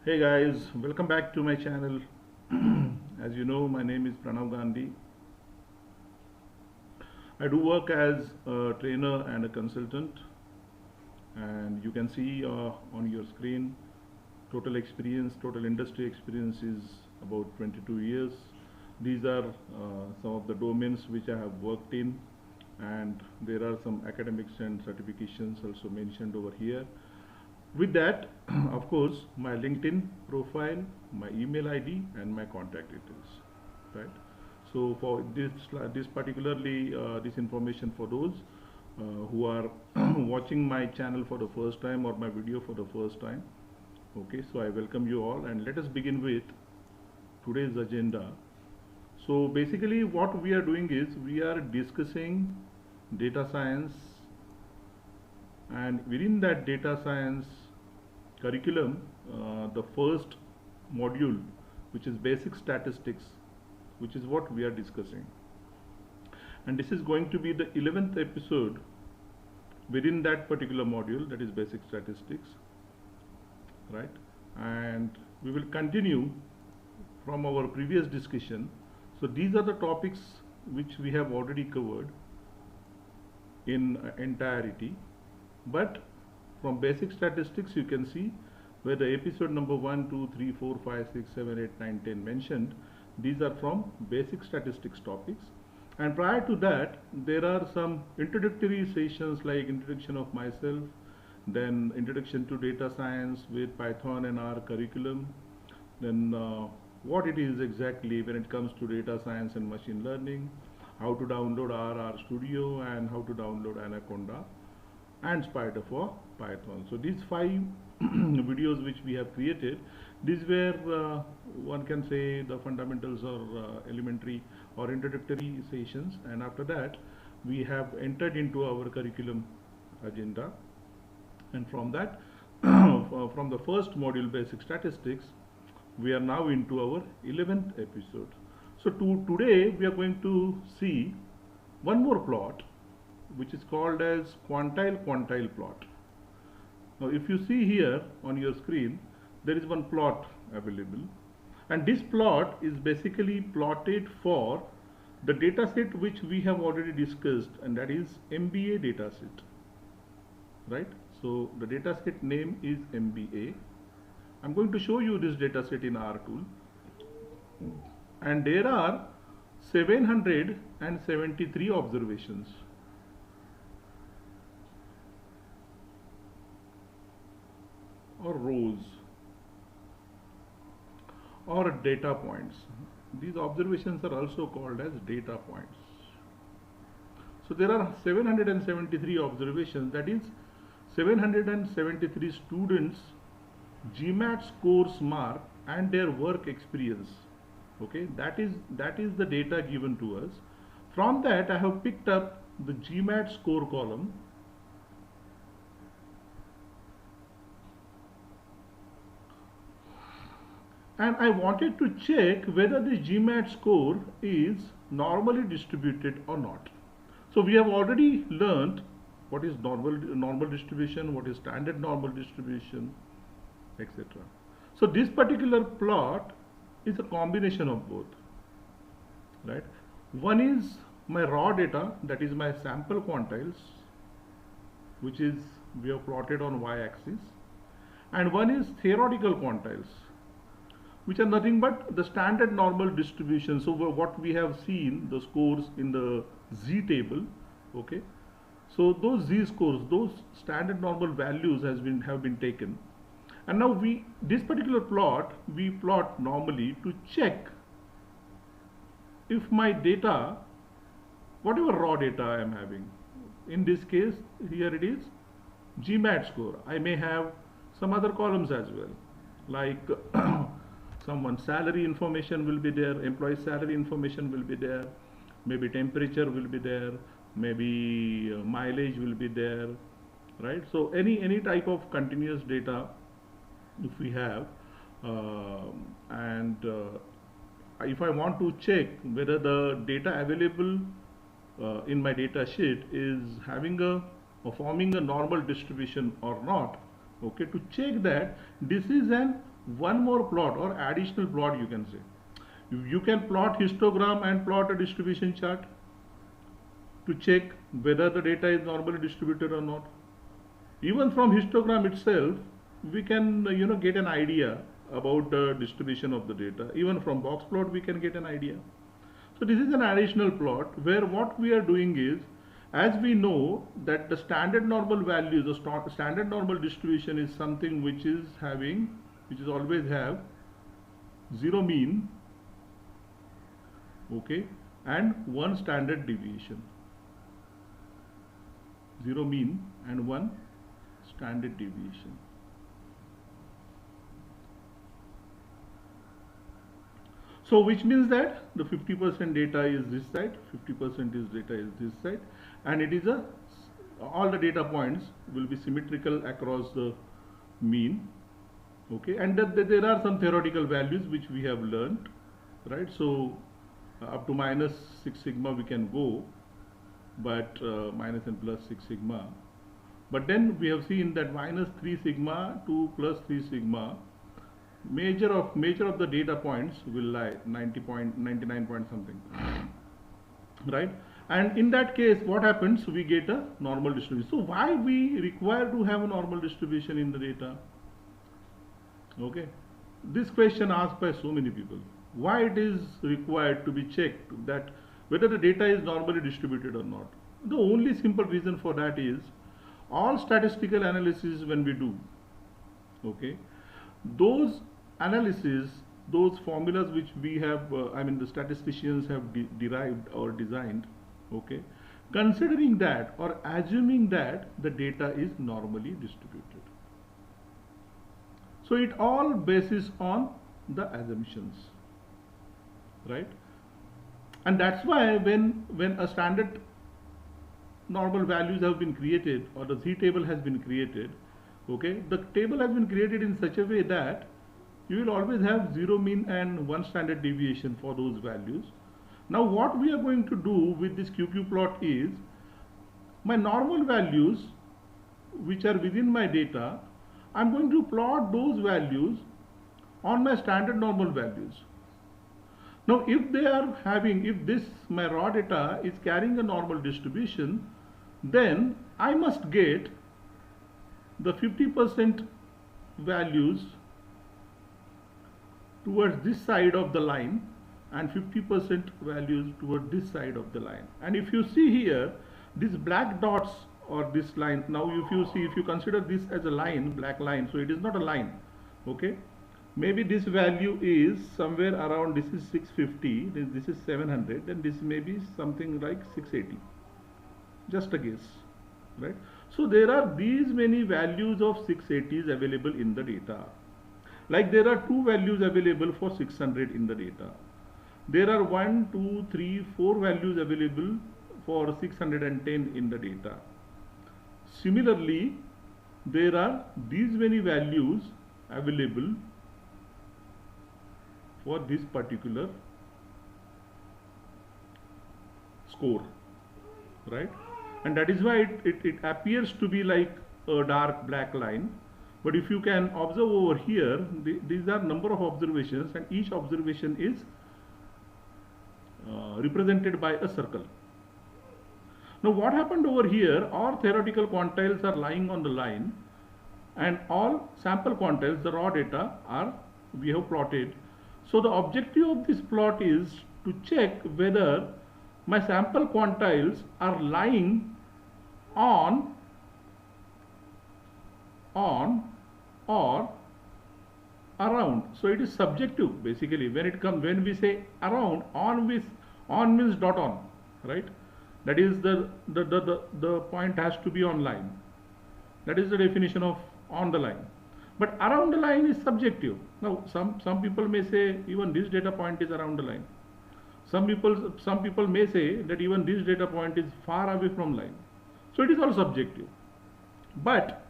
Hey guys, welcome back to my channel. As you know, my name is Pranav Gandhi. I do work as a trainer and a consultant, and you can see on your screen total experience, total industry experience is about 22 years. These are some of the domains which I have worked in, and there are some academics and certifications also mentioned over here. With that, of course, my LinkedIn profile, my email ID, and my contact details, right? So for this particularly this information for those who are watching my channel for the first time or my video for the first time. Okay, so I welcome you all, and let us begin with today's agenda. So basically, what we are doing is we are discussing data science, and within that data science curriculum, the first module, which is basic statistics, which is what we are discussing, and this is going to be the 11th episode within that particular module, that is basic statistics, right? And we will continue from our previous discussion. So these are the topics which we have already covered in entirety, but from basic statistics you can see where the episode number 1, 2, 3, 4, 5, 6, 7, 8, 9, 10 mentioned, these are from basic statistics topics. And prior to that, there are some introductory sessions like introduction of myself, then introduction to data science with Python and R curriculum, then what it is exactly when it comes to data science and machine learning, how to download R Studio, and how to download Anaconda and Spider for Python. So these 5 videos which we have created, these were one can say the fundamentals or elementary or introductory sessions, and after that we have entered into our curriculum agenda, and from that from the first module basic statistics, we are now into our 11th episode. So today we are going to see one more plot which is called as quantile plot. Now if you see here on your screen, there is one plot available, and this plot is basically plotted for the data set which we have already discussed, and that is MBA data set, right? So the data set name is MBA. I'm going to show you this data set in R tool, and there are 773 observations. Or rows or data points. These observations are also called as data points. So there are 773 observations, that is 773 students GMAT scores mark and their work experience. Okay, that is the data given to us. From that I have picked up the GMAT score column, and I wanted to check whether the GMAT score is normally distributed or not. So we have already learned what is normal distribution, what is standard normal distribution, etc. So this particular plot is a combination of both, right? One is my raw data, that is my sample quantiles, which is we have plotted on y-axis, and one is theoretical quantiles, which are nothing but the standard normal distribution. So what we have seen, the scores in the Z table, okay? So those Z scores, those standard normal values have been taken, and now this particular plot we plot normally to check if my data, whatever raw data I am having, in this case here it is GMAT score. I may have some other columns as well, like someone's salary information will be there, employee salary information will be there, maybe temperature will be there, maybe mileage will be there, right? So any type of continuous data if we have, and if I want to check whether the data available in my data sheet is having or forming a normal distribution or not, okay, to check that, this is an one more plot or additional plot, you can say. You can plot histogram and plot a distribution chart to check whether the data is normally distributed or not. Even from histogram itself, we can get an idea about the distribution of the data. Even from box plot, we can get an idea. So this is an additional plot where what we are doing is, as we know that the standard normal values, the standard normal distribution is something which is always have zero mean, okay, and one standard deviation. Zero mean and one standard deviation. So which means that the 50% data is this side, 50% is data is this side, and it is all the data points will be symmetrical across the mean, okay, and that there are some theoretical values which we have learned, right? So up to -6 sigma we can go, but minus and plus 6 sigma, but then we have seen that -3 sigma to +3 sigma, major of the data points will lie 99 point something, right? And in that case, what happens? We get a normal distribution. So why we require to have a normal distribution in the data? Okay, this question asked by so many people. Why it is required to be checked that whether the data is normally distributed or not? The only simple reason for that is all statistical analysis when we do, okay, those analysis, those formulas which we have, the statisticians have derived or designed, okay, considering that or assuming that the data is normally distributed. So it all bases on the assumptions, right? And that's why when a standard normal values have been created or the Z table has been created, okay, the table has been created in such a way that you will always have zero mean and one standard deviation for those values. Now what we are going to do with this QQ plot is, my normal values which are within my data, I'm going to plot those values on my standard normal values. Now if they are having, if this my raw data is carrying a normal distribution, then I must get the 50% values towards this side of the line and 50% values toward this side of the line. And if you see here, these black dots or this line, now if you consider this as a line, black line, so it is not a line, okay, maybe this value is somewhere around, this is 650, this is 700, and this may be something like 680, just a guess, right? So there are these many values of 680s available in the data. Like there are two values available for 600 in the data. There are 1, 2, 3, 4 values available for 610 in the data. Similarly, there are these many values available for this particular score, right? And that is why it appears to be like a dark black line. But if you can observe over here, these are number of observations, and each observation is represented by a circle. Now what happened over here, all theoretical quantiles are lying on the line, and all sample quantiles, the raw data, we have plotted. So the objective of this plot is to check whether my sample quantiles are lying on or around. So it is subjective basically. When we say around, on means dot on, right? That is the point has to be on line. That is the definition of on the line. But around the line is subjective. Now some people may say even this data point is around the line. Some people may say that even this data point is far away from line. So it is all subjective. But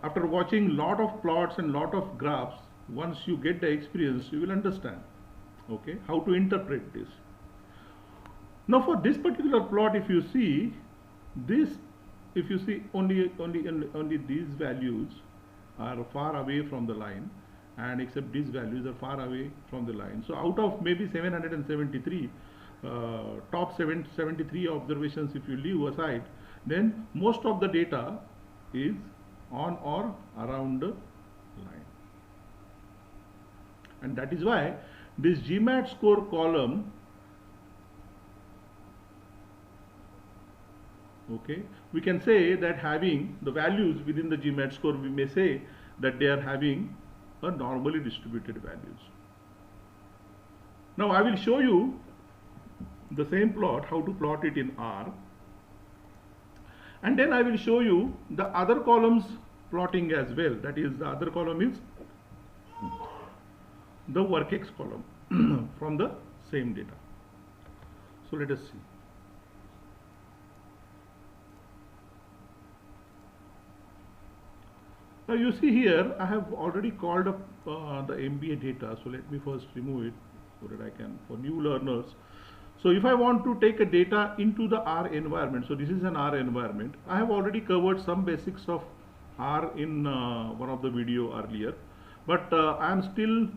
after watching lot of plots and lot of graphs, once you get the experience, you will understand, okay, how to interpret this. Now for this particular plot, if you see this, if you see only these values are far away from the line, and except these values are far away from the line. So out of maybe 773, top 73 observations if you leave aside, then most of the data is on or around the line. And that is why this GMAT score column, okay, we can say that having the values within the GMAT score, we may say that they are having a normally distributed values. Now I will show you the same plot, how to plot it in R, and then I will show you the other columns plotting as well. That is, the other column is the workx column from the same data. So let us see. Now you see here, I have already called up the MBA data. So let me first remove it so that I can, for new learners. So if I want to take a data into the R environment, so this is an R environment. I have already covered some basics of R in one of the video earlier, but I am still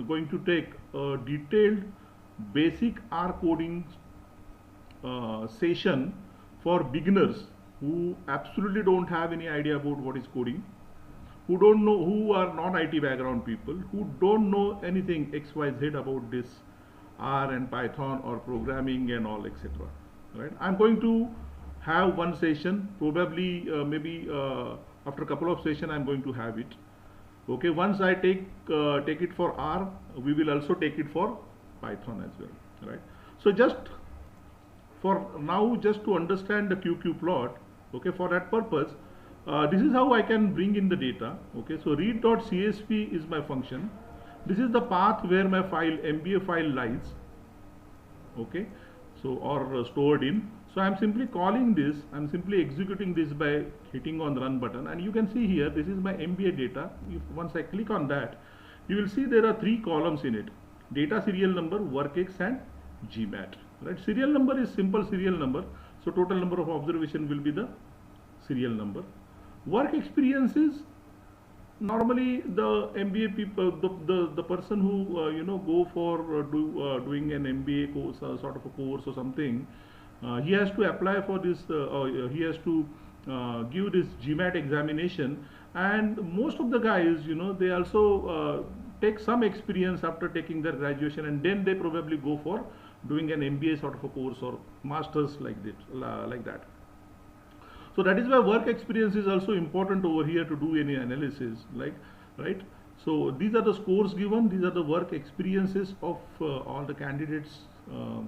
going to take a detailed basic R coding session for beginners who absolutely don't have any idea about what is coding, who don't know, who are non-IT background people, who don't know anything XYZ about this R and Python or programming and all, etc. Right? I'm going to have one session, probably maybe after a couple of sessions I'm going to have it. Okay, once I take it for R, we will also take it for Python as well. Right? So just for now, just to understand the QQ plot, okay, for that purpose, this is how I can bring in the data. Okay, so read.csv is my function. This is the path where my file, MBA file lies. Okay, so or stored in. So I am simply calling this, I am simply executing this by hitting on the run button, and you can see here this is my MBA data. If once I click on that, you will see there are 3 columns in it: data serial number, workx, and GMAT. Right? Serial number is simple serial number, so total number of observation will be the serial number. Work experience is normally the MBA people, the person who go for doing an MBA course, sort of a course or something, he has to apply for this, he has to give this GMAT examination, and most of the guys, they also take some experience after taking their graduation, and then they probably go for doing an MBA sort of a course or masters like that. So that is why work experience is also important over here to do any analysis, right? So these are the scores given, these are the work experiences of all the candidates,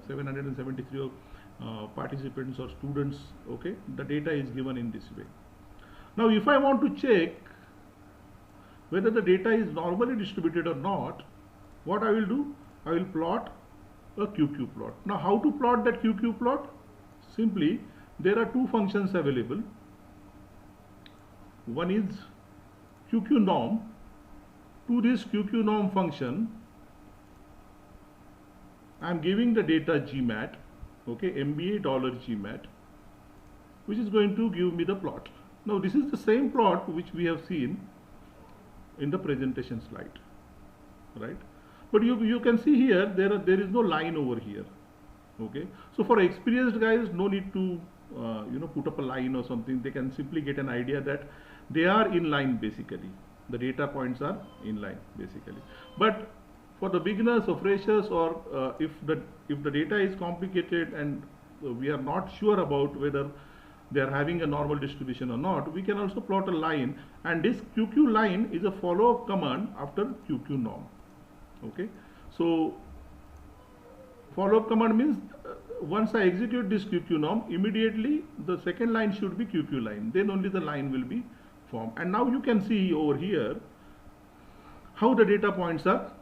773 participants or students. Okay, the data is given in this way. Now if I want to check whether the data is normally distributed or not, what I will do, I will plot a QQ plot. Now how to plot that QQ plot? Simply, there are 2 functions available. One is QQ norm. To this QQ norm function, I am giving the data GMAT, okay, MBA $GMAT, which is going to give me the plot. Now this is the same plot which we have seen in the presentation slide, right? But you can see here there is no line over here. Okay, so for experienced guys, no need to put up a line or something. They can simply get an idea that they are in line basically. The data points are in line basically. But for the beginners or freshers, or if the data is complicated and we are not sure about whether they are having a normal distribution or not, we can also plot a line, and this QQ line is a follow-up command after QQ norm. Okay, so follow-up command means once I execute this QQ norm, immediately the second line should be QQ line, then only the line will be formed. And now you can see over here how the data points are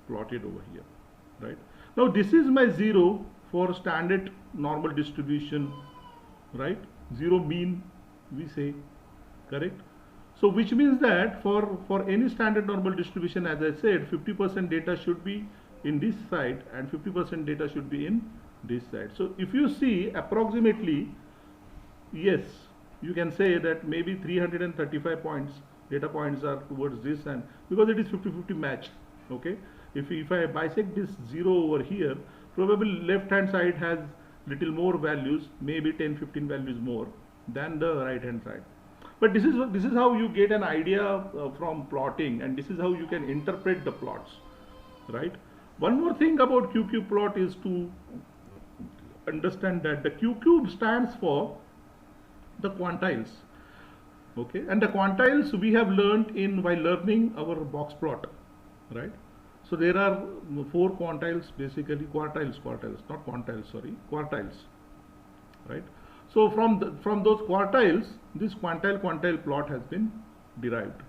plotted over here, right? Now this is my 0 for standard normal distribution, right? 0 mean we say, correct? So which means that for any standard normal distribution, as I said, 50% data should be in this side and 50% data should be in this side. So if you see approximately, yes, you can say that maybe 335 points data points are towards this, and because it is 50-50 match, okay. If I bisect this 0 over here, probably left hand side has little more values, maybe 10-15 values more than the right hand side. But this is how you get an idea from plotting, and this is how you can interpret the plots, right? One more thing about QQ plot is to understand that the QQ stands for the quantiles, okay, and the quantiles we have learned in while learning our box plot, right? So there are 4 quantiles, basically quartiles, not quantiles, sorry, quartiles, right? So from those quartiles, this quantile plot has been derived,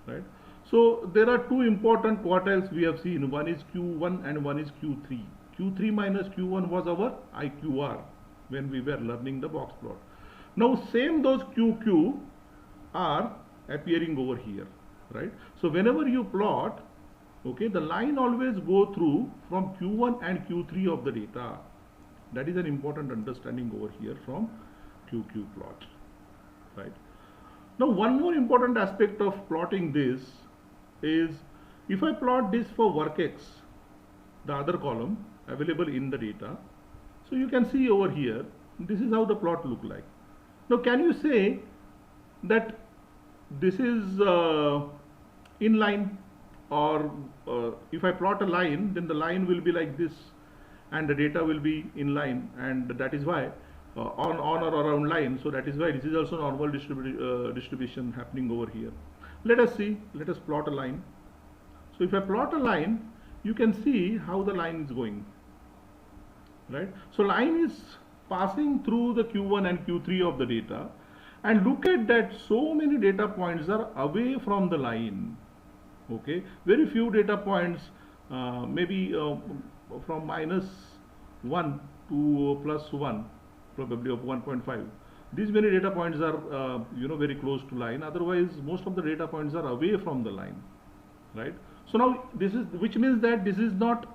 right? So there are 2 important quartiles we have seen. One is Q1 and one is Q3. Q3 minus Q1 was our IQR when we were learning the box plot. Now same those QQ are appearing over here, right? So whenever you plot, okay, the line always go through from Q1 and Q3 of the data. That is an important understanding over here from QQ plot, right? Now one more important aspect of plotting this is, if I plot this for work X, the other column available in the data, so you can see over here, this is how the plot look like. Now can you say that this is inline, or if I plot a line, then the line will be like this and the data will be in line, and that is why on or around line, so that is why this is also normal distribution happening over here. Let us see, let us plot a line. So if I plot a line, you can see how the line is going, right? So line is passing through the Q1 and Q3 of the data, and look at that, so many data points are away from the line, okay. Very few data points, maybe from -1 to +1, probably of 1.5. These many data points are very close to line. Otherwise most of the data points are away from the line, right? So now this is, which means that this is not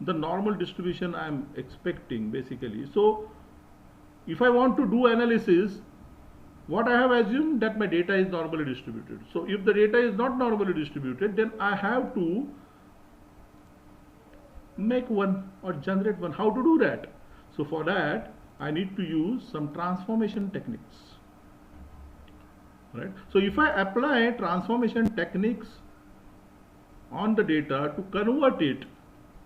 the normal distribution I am expecting, basically. So if I want to do analysis, what I have assumed that my data is normally distributed. So if the data is not normally distributed, then I have to make one or generate one. How to do that? So for that I need to use some transformation techniques, right? So if I apply transformation techniques on the data to convert it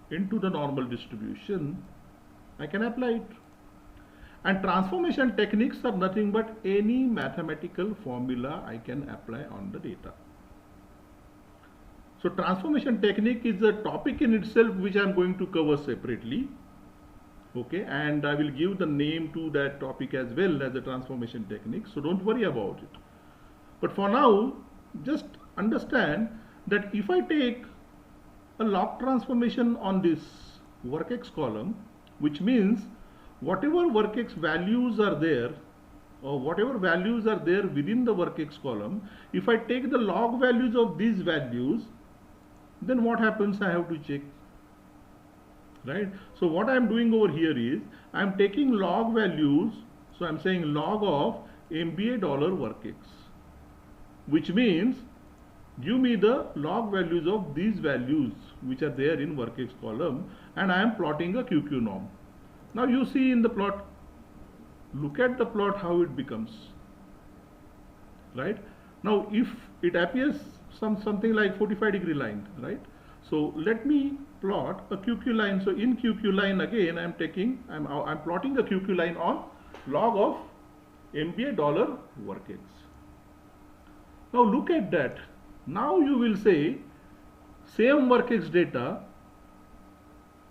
into the normal distribution, I can apply it. And transformation techniques are nothing but any mathematical formula I can apply on the data. So transformation technique is a topic in itself which I am going to cover separately, okay, and I will give the name to that topic as well as the transformation technique, so don't worry about it. But for now, just understand that if I take a log transformation on this work X column, which means whatever work X values are there, or whatever values are there within the work X column, if I take the log values of these values, then what happens, I have to check, right? So what I am doing over here is, I am taking log values, so I am saying log of MBA dollar work X, which means give me the log values of these values which are there in work X column, and I am plotting a QQ norm. Now you see in the plot, look at the plot how it becomes, right? Now if it appears something like 45-degree line, right? So let me plot a QQ line. So in QQ line again I'm plotting a QQ line on log of MBA dollar work X. Now look at that. Now you will say same work X data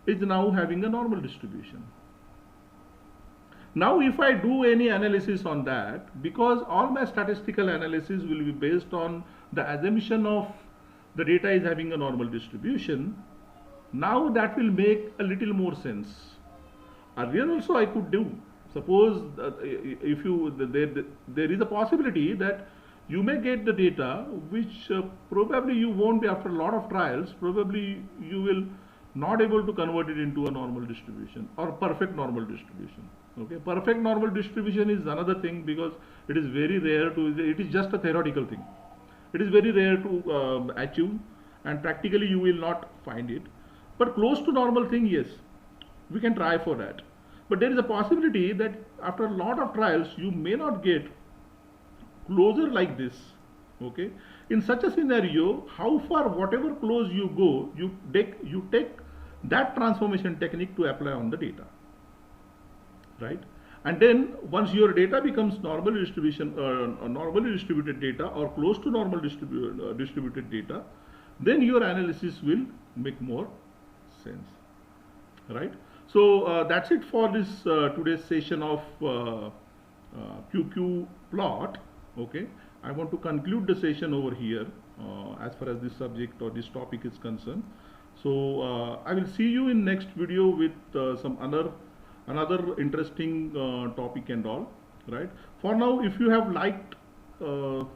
is now having a normal distribution. Now if I do any analysis on that, because all my statistical analysis will be based on the assumption of the data is having a normal distribution, now that will make a little more sense. Earlier also I could do, suppose if you there is a possibility that you may get the data which probably you won't be, after a lot of trials, probably you will not able to convert it into a normal distribution or perfect normal distribution. Okay, perfect normal distribution is another thing, because it is very rare to, it is just a theoretical thing. It is very rare to achieve, and practically you will not find it. But close to normal thing, yes, we can try for that. But there is a possibility that after a lot of trials, you may not get closer like this. Okay, in such a scenario, how far whatever close you go, you take that transformation technique to apply on the data, right? And then once your data becomes normally distribution, normally distributed data or close to normal distributed data, then your analysis will make more sense, right? So that's it for this today's session of QQ plot. Okay, I want to conclude the session over here as far as this subject or this topic is concerned. So I will see you in next video with some another interesting topic and all, right? For now, if you have liked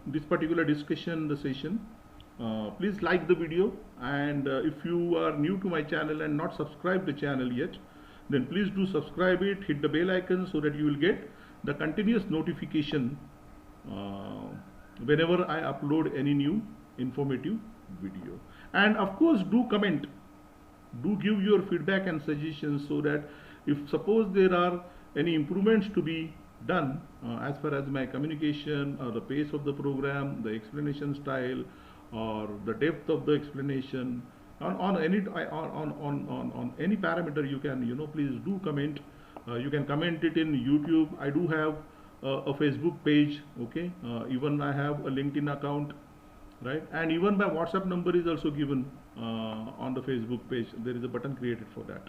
this particular discussion, the session, please like the video, and if you are new to my channel and not subscribed the channel yet, then please do subscribe it, hit the bell icon so that you will get the continuous notification whenever I upload any new informative video. And of course, do comment, do give your feedback and suggestions, so that if suppose there are any improvements to be done as far as my communication or the pace of the program, the explanation style, or the depth of the explanation, on any parameter, you can please do comment. You can comment it in YouTube. I do have a Facebook page, okay, even I have a LinkedIn account, right? And even my WhatsApp number is also given on the Facebook page. There is a button created for that,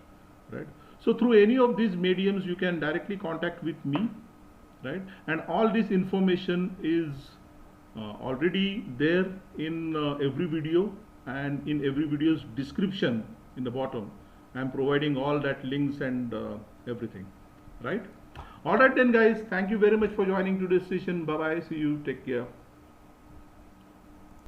right? So through any of these mediums, you can directly contact with me, right? And all this information is already there in every video, and in every video's description in the bottom I am providing all that links and everything, right? All right then guys, thank you very much for joining today's session. Bye bye, see you, take care.